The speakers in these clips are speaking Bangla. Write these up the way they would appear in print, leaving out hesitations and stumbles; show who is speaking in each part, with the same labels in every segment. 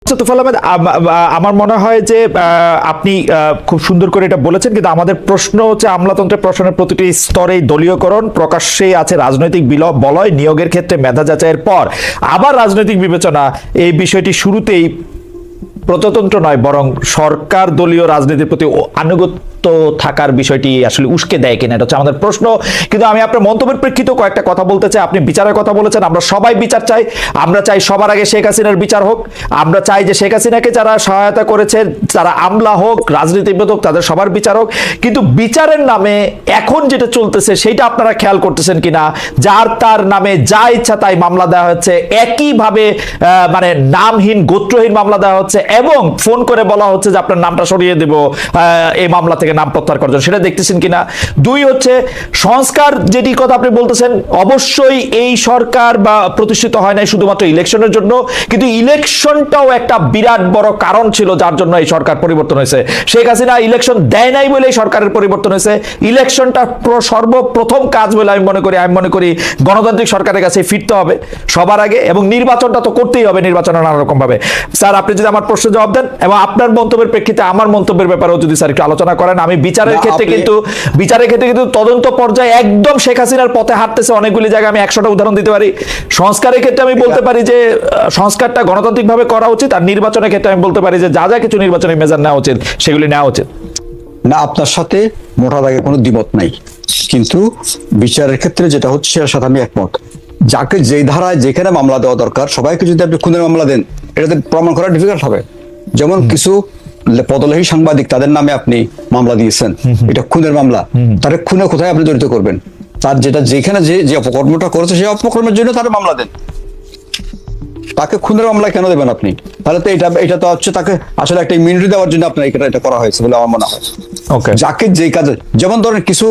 Speaker 1: তোফায়েল আহমেদ, আমার মনে হয় যে আপনি খুব সুন্দর করে এটা বলেছেন, কিন্তু আমাদের প্রশ্ন হচ্ছে আমলাতন্ত্রের প্রশ্নের প্রতিটি স্তরেই দলীয়করণ, প্রকাশ্যেই আছে রাজনৈতিক বলয়, নিয়োগের ক্ষেত্রে মেধা যাচাইয়ের পর আবার রাজনৈতিক বিবেচনা। এই বিষয়টি শুরুতেই প্রজাতন্ত্র নয়, বরং সরকার দলীয় রাজনীতির প্রতি আনুগত্য থাকার বিষয়টি আসলে উস্কে দেয় কিনা, এটা হচ্ছে আমাদের প্রশ্ন। কিন্তু আমি আপনার মন্তব্যের প্রেক্ষিতেও কয়েকটা কথা বলতে চাই। আপনি বিচারের কথা বলেছেন, আমরা সবাই বিচার চাই। আমরা চাই সবার আগে শেখ হাসিনার বিচার হোক। আমরা চাই যে শেখ হাসিনাকে যারা সহায়তা করেছে, যারা আমলা হোক, রাজনীতিবিদ হোক, তাদের সবার বিচার হোক। কিন্তু বিচারের নামে এখন যেটা চলতেছে সেটা আপনারা খেয়াল করতেছেন কিনা, যার তার নামে যা ইচ্ছা তাই মামলা দেওয়া হচ্ছে, একইভাবে মানে নামহীন গোত্রহীন মামলা দেওয়া হচ্ছে, এবং ফোন করে বলা হচ্ছে যে আপনার নামটা সরিয়ে দেব এই মামলা থেকে নাম প্রত্যাহার করার জন্য। সেটা দেখতেছেন কিনা। দুই হচ্ছে সংস্কার, যেটি কথা আপনি বলতেছেন, অবশ্যই এই সরকার বা প্রতিষ্ঠিত হয় নাই শুধুমাত্র ইলেকশনের জন্য, কিন্তু ইলেকশনটাও একটা বিরাট বড় কারণ ছিল যার জন্য এই সরকার পরিবর্তন হয়েছে। শেখ হাসিনা ইলেকশন দেয় নাই বলে সরকারের পরিবর্তন হয়েছে। ইলেকশনটা সর্বপ্রথম কাজ বলে আমি মনে করি গণতান্ত্রিক সরকারের কাছে ফিরতে হবে সবার আগে, এবং নির্বাচনটা তো করতেই হবে, নির্বাচনে নানা রকম ভাবে। স্যার, আপনি যদি আমার প্রশ্ন জবাব দেন এবং আপনার মন্তব্যের প্রেক্ষিতে আমার মন্তব্যের ব্যাপারেও যদি স্যার একটু আলোচনা করেন। আমি বিচারের ক্ষেত্রে কিন্তু তদন্ত পর্যায়ে একদম শেখ হাসিনার পথে হাঁটতেছে অনেকগুলি জায়গায়। আমি 100টা উদাহরণ দিতে পারি। সংস্কারের ক্ষেত্রে আমি বলতে পারি যে সংস্কারটা গণতান্ত্রিক ভাবে করা উচিত, আর নির্বাচনের ক্ষেত্রে আমি বলতে পারি যে যা যা কিছু নির্বাচনের মেজার নেওয়া উচিত সেগুলি নেওয়া উচিত।
Speaker 2: না, আপনার সাথে মোটা দাগে কোনো দ্বিমত নাই, কিন্তু বিচারের ক্ষেত্রে যেটা হচ্ছে সেটার সাথে আমি একমত। যাকে যেই ধারায় যেখানে মামলা দেওয়া দরকার, সবাইকে যদি আপনি খুনের মামলা দেন, এটাতে প্রমাণ করা ডিফিকাল্ট হবে। যেমন কিছু পদলোহী সাংবাদিক, তাদের নামে আপনি মামলা দিয়েছেন, এটা খুনের মামলা। তারা খুনে কোথায় আপনি জড়িত করবেন? তার যেটা যেখানে যে অপকর্মটা করেছে সেই অপকর্মের জন্য তারা মামলা দেন। তাকে খুনের মামলা কেন দেবেন আপনি? তাহলে তো এটা তো হচ্ছে তাকে আসলে একটা ইমিউনিটি দেওয়ার জন্য আপনার এটা করা হয়েছে বলে আমার মনে হয়। যাকে যে কাজে, যেমন ধরেন কিছু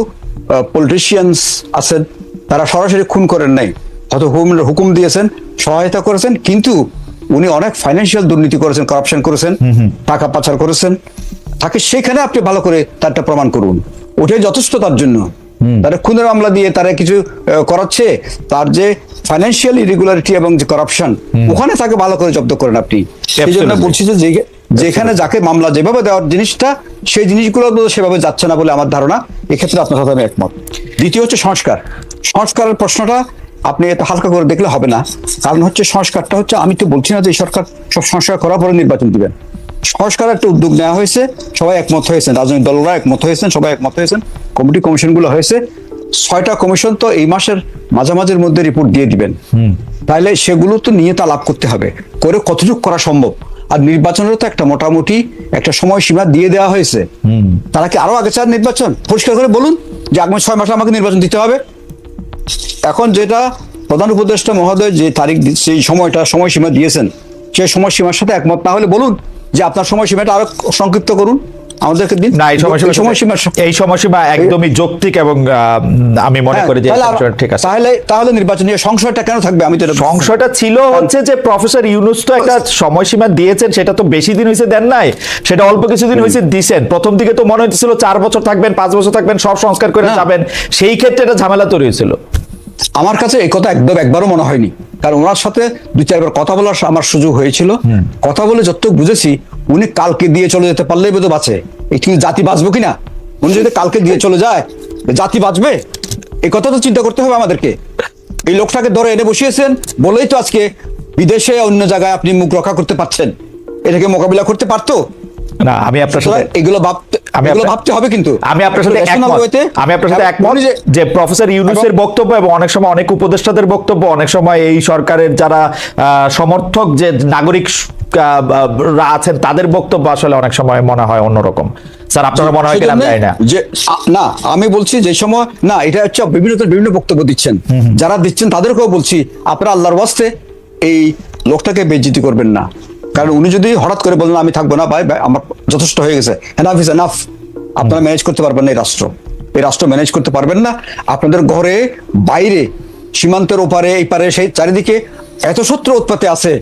Speaker 2: পলিটিশিয়ানস আছেন, তারা সরাসরি খুন করেন নাই, হয়তো হুকুম দিয়েছেন, সহায়তা করেছেন, কিন্তু উনি অনেক ফাইন্যান্সিয়াল দুর্নীতি করেছেন, কারাপশন করেছেন, টাকা পাচার করেছেন। তাকে সেখানে আপনি ভালো করে তারটা প্রমাণ করুন, ওটাই যথেষ্ট তার জন্য। তারা খুনের মামলা দিয়ে তারা কিছু করাচ্ছে, তার যে ফাইন্যান্সিয়াল ইরেগুলারিটি এবং যে করাপশন, ওখানে তাকে ভালো করে জব্দ করেন আপনি। এই জন্য বলছি যে যেখানে যাকে মামলা যেভাবে দেওয়ার জিনিসটা, সেই জিনিসগুলো সেভাবে যাচ্ছে না বলে আমার ধারণা। এক্ষেত্রে আপনার সাথে আমি একমত। দ্বিতীয় হচ্ছে সংস্কারের প্রশ্নটা আপনি এত হালকা করে দেখলে হবে না। কারণ হচ্ছে সংস্কারটা হচ্ছে, আমি তো বলছি না যে সরকার সব সংস্কার করার পরে নির্বাচন দিবেন। সংস্কারের একটা উদ্যোগ নেওয়া হয়েছে, সবাই একমত হয়েছেন, রাজনৈতিক দলরা একমত হয়েছেন, সবাই একমত হয়েছেন, কমিশনগুলো হয়েছে। 6টা কমিশন তো এই মাসের মাঝামাঝির মধ্যে রিপোর্ট দিয়ে দিবেন। তাহলে সেগুলো তো নিয়ে তা লাভ করতে হবে, করে কতটুকু করা সম্ভব। আর নির্বাচনেরও তো একটা মোটামুটি একটা সময়সীমা দিয়ে দেওয়া হয়েছে। তারা কি আরো আগে চান নির্বাচন? পরিষ্কার করে বলুন যে আগামী 6 মাসে আমাকে নির্বাচন দিতে হবে। এখন যেটা প্রধান উপদেষ্টা মহোদয় যে তারিখ, সেই সময়সীমা দিয়েছেন, সেই সময়সীমার সাথে একমত না হলে বলুন যে আপনার সময়সীমাটা আরো সংক্ষিপ্ত করুন আমাদেরকে দিন।
Speaker 1: না, এই সময়সীমা একদমই যৌক্তিক, এবং আমি মনে করি যে ঠিক আছে।
Speaker 2: তাহলে নির্বাচনী সংশয়টা কেন থাকবে? আমি তো
Speaker 1: সংশয়টা ছিল হচ্ছে যে প্রফেসর ইউনূস তো একটা সময়সীমা দিয়েছেন, সেটা তো বেশি দিন হয়েছে দেন নাই, সেটা অল্প কিছুদিন হয়েছে দিয়েছেন। প্রথম দিকে তো মনে হচ্ছিল 4 বছর থাকবেন, 5 বছর থাকবেন, সব সংস্কার করে যাবেন। সেই ক্ষেত্রে এটা ঝামেলা তৈরি হয়েছিল।
Speaker 2: আমার কাছে এই কথা একবারও মনে হয়নি, কারণ ওনার সাথে 2-4 বার কথা বলার আমার সুযোগ হয়েছিল। কথা বলে যতটুকু বুঝেছি, উনি কালকে দিয়ে চলে যেতে পারলেই বোধ বাঁচে। কিন্তু জাতি বাঁচবো কিনা? উনি যদি কালকে দিয়ে চলে যায়, জাতি বাঁচবে? এই কথা তো চিন্তা করতে হবে আমাদেরকে। এই লোকটাকে ধরে এনে বসিয়েছেন বলেই তো আজকে বিদেশে অন্য জায়গায় আপনি মুখ রক্ষা করতে পারছেন। এটাকে মোকাবিলা করতে পারতো
Speaker 1: না। আমি আপনার সাথে
Speaker 2: এগুলো ভাবতে হবে, কিন্তু
Speaker 1: আমি আপনার সাথে একমত যে প্রফেসর ইউনূসের বক্তব্য এবং অনেক সময় অনেক উপদেষ্টাদের বক্তব্য, অনেক সময় এই সরকারের যারা সমর্থক যে নাগরিক আছেন তাদের বক্তব্য আসলে অনেক সময় মনে হয় অন্যরকম। স্যার, আপনারা মনে হয় কিনা জানি না।
Speaker 2: যে না, আমি বলছি যে সময় না, এটা হচ্ছে বিভিন্ন বক্তব্য দিচ্ছেন, যারা দিচ্ছেন তাদেরকেও বলছি আপনারা আল্লাহর ওয়াস্তে এই লোকটাকে বেইজ্জতি করবেন না। কারণ উনি যদি হঠাৎ করে বলেন আমি থাকবো না, ভাই আমার যথেষ্ট হয়ে গেছে, এনাফ ইজ এনাফ, আপনারা ম্যানেজ করতে পারবেন না, এই রাষ্ট্র ম্যানেজ করতে পারবেন না। আপনাদের ঘরে বাইরে, সীমান্তের ওপারে, এই পারে, সেই চারিদিকে এত শত্রু উৎপাতে আছে।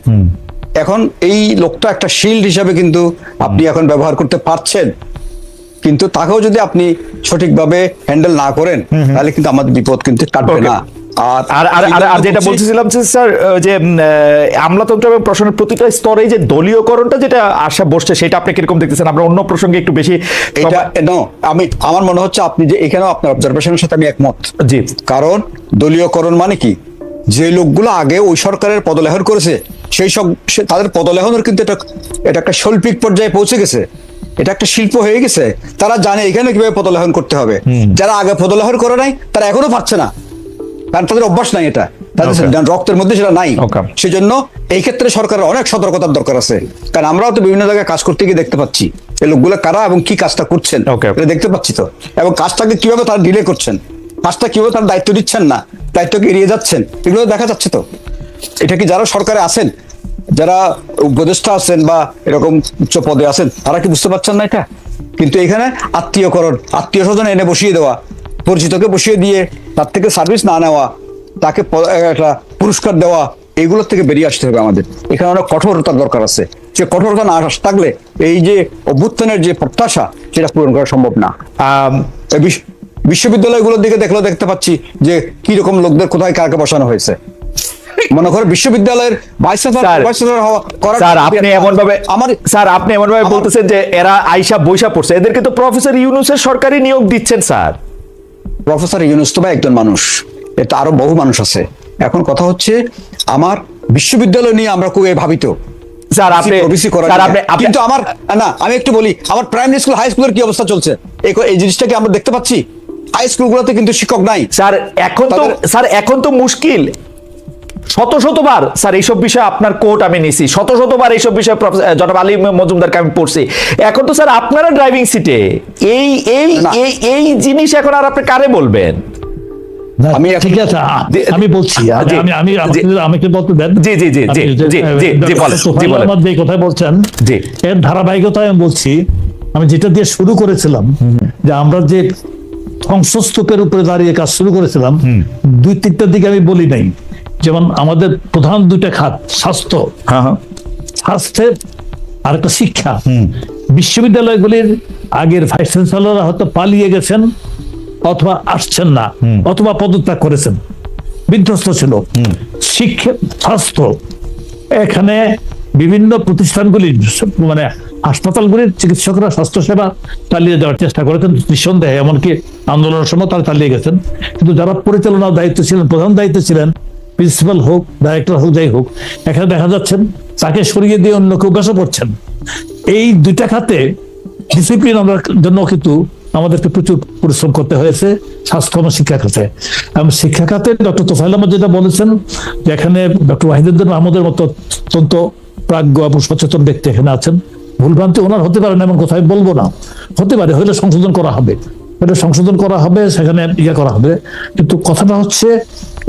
Speaker 2: এখন এই লোকটা একটা শিল্ড হিসাবে কিন্তু আপনি এখন ব্যবহার করতে পারছেন, কিন্তু তাকেও যদি আপনি সঠিকভাবে হ্যান্ডেল না করেন, তাহলে কিন্তু আমাদের বিপদ কিন্তু কাটবে না।
Speaker 1: আর আর আর আর যেটা বলছিলাম যে স্যার, যে আমলাতন্ত্র এবং প্রশাসনের প্রতিটা স্তরে যে দলীয়করণটা যেটা আশা বসছে, সেটা আপনি কিরকম দেখতেছেন? আমরা অন্য প্রসঙ্গে একটু বেশি
Speaker 2: এটা আমার মনে হচ্ছে আপনি যে এখানেও আপনার অবজারভেশনের সাথে আমি একমত।
Speaker 1: জি।
Speaker 2: কারণ দলীয়করণ মানে কি, যে লোকগুলো আগে ওই সরকারের পদলেহন করেছে সেই সব তাদের পদলেহনের কিন্তু এটা একটা শৈল্পিক পর্যায়ে পৌঁছে গেছে, এটা একটা শিল্প হয়ে গেছে। তারা জানে এখানে কিভাবে পদলেহন করতে হবে। যারা আগে পদলেহন করে নাই তারা এখনো পারছে না, কারণ তাদের অভ্যাস নাই, এটা তাদের রক্তের মধ্যে সেটা নাই। সেজন্য এই ক্ষেত্রে সরকারের অনেক সতর্কতার দরকার আছে, কারণ আমরাও তো বিভিন্ন জায়গায় কাজ করতে গিয়ে দেখতে পাচ্ছি এই লোকগুলো কারা এবং কি কাজটা করছেন এটা দেখতে পাচ্ছি তো, এবং কাজটাকে কিভাবে তারা ডিলে করছেন, কাজটা কিভাবে তার দায়িত্ব দিচ্ছেন না, দায়িত্বকে এড়িয়ে যাচ্ছেন, এগুলো দেখা যাচ্ছে তো। এটা কি যারা সরকারে আছেন, যারা উপদেষ্টা আছেন বা এরকম উচ্চ পদে আছেন, তারা কি বুঝতে পারছেন না এটা? কিন্তু এখানে আত্মীয়করণ, আত্মীয় স্বজন এনে বসিয়ে দেওয়া, পরিচিতকে বসিয়ে দিয়ে তার থেকে সার্ভিস না নেওয়া, তাকে একটা পুরস্কার দেওয়া, এগুলোর থেকে বেরিয়ে আসতে হবে আমাদের। এখানে অনেক কঠোরতার দরকার আছে, যে কঠোরতা না থাকলে এই যে অভ্যুত্থানের যে প্রত্যাশা সেটা পূরণ করা সম্ভব না। বিশ্ববিদ্যালয়গুলোর দিকে দেখতে পাচ্ছি যে কি রকম লোকদের কোথায় কাকে বসানো হয়েছে। মনে করো বিশ্ববিদ্যালয়ের
Speaker 1: আপনি এমন ভাবে বলতেছেন যে এরা আইসা বৈশা পড়ছে, এদেরকে তো প্রফেসর ইউনূসের সরকারি নিয়োগ দিচ্ছেন স্যার।
Speaker 2: প্রফেসর ইউনূস তো একজন মানুষ, এটা আরো বহু মানুষ আছে। এখন কথা হচ্ছে আমার বিশ্ববিদ্যালয় নিয়ে আমরা খুব ভাবিত
Speaker 1: স্যার, আপনি
Speaker 2: কিন্তু আমার না, আমি একটু বলি আমার প্রাইমারি স্কুল হাই স্কুলের কি অবস্থা চলছে, এই জিনিসটাকে আমরা দেখতে পাচ্ছি। হাই স্কুলগুলোতে কিন্তু শিক্ষক নাই
Speaker 1: স্যার। এখন তো মুশকিল। শতবার স্যার এইসব বিষয়ে আপনার কোর্ট আমি নিছি, শতবার এইসব বিষয়ে জনাব আলী মজুমদারকে আমি পড়ছি। এখন তো স্যার আপনারা ড্রাইভিং সিটে, এই জিনিস এখন আর আপনি কারে বলবেন?
Speaker 3: আমি ঠিক আছে, আমি বলছি, আমাকে বলতে দেন।
Speaker 1: জি জি জি জি জি জি বলেন।
Speaker 3: যে কথা বলছেন এর ধারাবাহিকতায় আমি বলছি, আমি যেটা দিয়ে শুরু করেছিলাম যে আমরা যে ধ্বংসস্তূপের উপরে দাঁড়িয়ে কাজ শুরু করেছিলাম, 2-3টার দিকে আমি বলি নাই। যেমন আমাদের প্রধান 2টা খাত, স্বাস্থ্যের আর একটা শিক্ষা। বিশ্ববিদ্যালয়গুলির আগের ভাইস চ্যান্সেলররা হয়তো পালিয়ে গেছেন অথবা আসছেন না, অথবা পদত্যাগ করেছেন, বিধ্বস্ত ছিল। শিক্ষা, স্বাস্থ্য, এখানে বিভিন্ন প্রতিষ্ঠানগুলি মানে হাসপাতালগুলির চিকিৎসকরা স্বাস্থ্যসেবা চালিয়ে যাওয়ার চেষ্টা করেছেন নিঃসন্দেহে, এমনকি আন্দোলনের সময় তারা চালিয়ে গেছেন। কিন্তু যারা পরিচালনার দায়িত্ব ছিলেন, প্রধান দায়িত্ব ছিলেন, প্রিন্সিপাল হোক, ডাইরেক্টর হোক, যাই হোক, এখানে দেখা যাচ্ছেন তাকে সরিয়ে দিয়ে অন্য কেউ বসে পড়ছেন। এই 2টা খাতে ডিসিপ্লিন আমরা জন্য কিন্তু আমাদেরকে প্রচুর পরিশ্রম করতে হয়েছে, স্বাস্থ্য এবং শিক্ষা খাতে। এবং শিক্ষা খাতে ডক্টর তোফায়েল আহমদ যেটা বলেছেন, যে এখানে ডক্টর ওয়াহিদুদ্দিন মাহমুদের মতো অত্যন্ত প্রাজ্ঞ এবং সচেতন ব্যক্তি এখানে আছেন। ভুলভ্রান্তি ওনার হতে পারে না, এমন কথাই বলবো না, হতে পারে, হলে সংশোধন করা হবে, সেখানে করা হবে। কিন্তু কথাটা হচ্ছে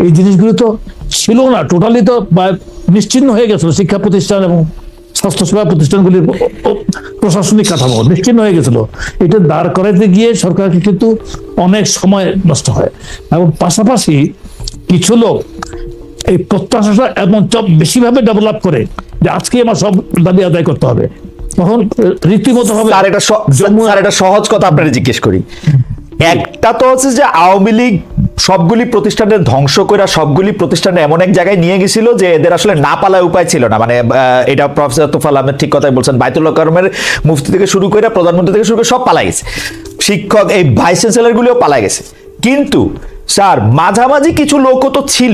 Speaker 3: এই জিনিসগুলো তো ছিল না, টোটালি তো নিশ্চিহ্ন হয়ে গেছিল। শিক্ষা প্রতিষ্ঠান এবং স্বাস্থ্যসেবা প্রতিষ্ঠানগুলির প্রশাসনিক কাঠামো নিশ্চিহ্ন হয়ে গেছিল। এটা দাঁড় করাইতে গিয়ে সরকারকে কিন্তু অনেক সময় নষ্ট হয়। এবং পাশাপাশি কিছু লোক এই প্রত্যাশাটা এমন বেশিভাবে ডেভেলপ করে যে আজকে আমার সব দাবি আদায় করতে হবে, তখন রীতিমতো হবে।
Speaker 1: আর এটা সহজ কথা আপনারা জিজ্ঞেস করি। একটা তো হচ্ছে যে আওয়ামী লীগ সবগুলি প্রতিষ্ঠানের ধ্বংস করে সবগুলি প্রতিষ্ঠানে এমন এক জায়গায় নিয়ে গেছিল যে এদের আসলে না পালায় উপায় ছিল না। মানে এটা প্রফেসর তোফায়েল আহমেদ ঠিক কথাই বলছেন, বায়তুল করমের মুফতি থেকে শুরু করে প্রধানমন্ত্রী থেকে শুরু করে সব পালাই গেছে, শিক্ষক এই ভাইস চ্যান্সেলর গুলিও পালাই গেছে। কিন্তু স্যার মাঝামাঝি কিছু লোকও তো ছিল